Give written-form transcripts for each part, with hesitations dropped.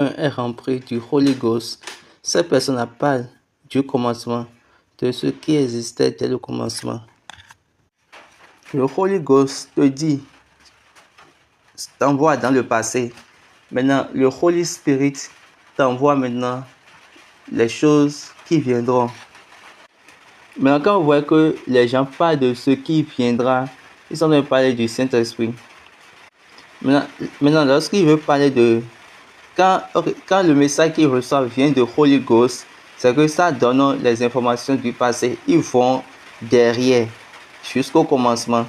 est rempli du Holy Ghost, cette personne parle du commencement, de ce qui existait dès le commencement. Le Holy Ghost te dit, t'envoie dans le passé. Maintenant, le Holy Spirit t'envoie maintenant les choses qui viendront. Maintenant, quand vous voyez que les gens parlent de ce qui viendra, ils sont en train de parler du Saint-Esprit. Maintenant lorsqu'il veut parler de... Quand le message qu'il reçoit vient de Holy Ghost, c'est que ça donne les informations du passé. Ils vont derrière, jusqu'au commencement.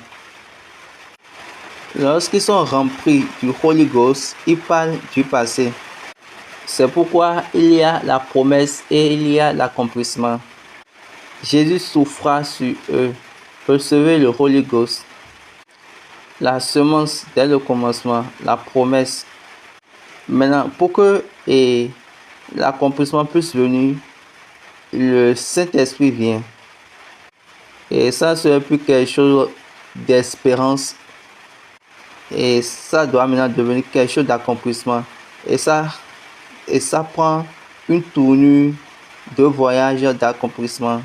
Lorsqu'ils sont remplis du Holy Ghost, ils parlent du passé. C'est pourquoi il y a la promesse et il y a l'accomplissement. Jésus souffra sur eux. Recevez le Holy Ghost. La semence dès le commencement, la promesse. Maintenant, pour que l'accomplissement puisse venir, le Saint-Esprit vient. Et ça, ce n'est plus quelque chose d'espérance. Et ça doit maintenant devenir quelque chose d'accomplissement. Et ça prend une tournure de voyage d'accomplissement.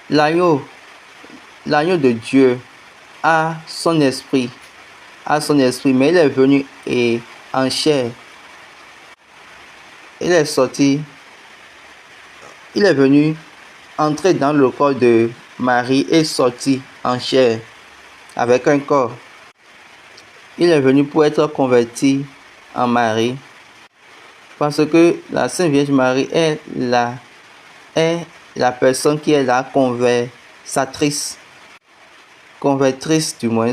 L'agneau de Dieu a son esprit, mais il est venu en chair. Il est venu entrer dans le corps de Marie et sorti en chair avec un corps. Il est venu pour être converti en Marie, parce que la Sainte Vierge Marie est la personne qui est la convertrice du moins.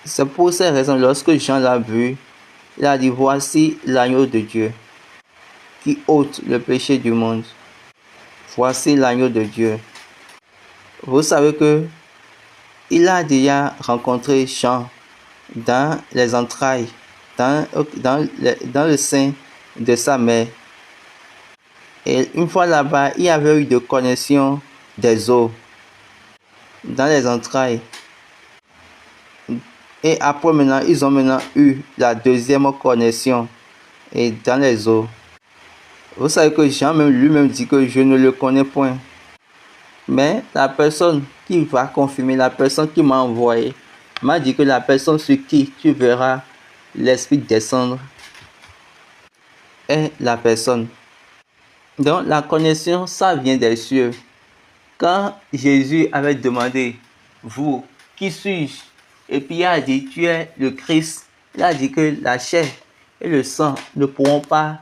C'est pour ces raisons, lorsque Jean l'a vu, il a dit, voici l'agneau de Dieu qui ôte le péché du monde. Voici l'agneau de Dieu. Vous savez que il a déjà rencontré Jean dans les entrailles, dans le sein de sa mère. Et une fois là-bas, il y avait eu de connexion des os dans les entrailles. Et après maintenant, ils ont eu la deuxième connexion et dans les os. Vous savez que Jean lui-même dit que je ne le connais point. Mais la personne qui va confirmer, la personne qui m'a envoyé, m'a dit que la personne sur qui tu verras l'Esprit descendre est la personne. Donc la connexion, ça vient des cieux. Quand Jésus avait demandé, vous, qui suis-je? Et puis il a dit, tu es le Christ. Il a dit que la chair et le sang ne pourront pas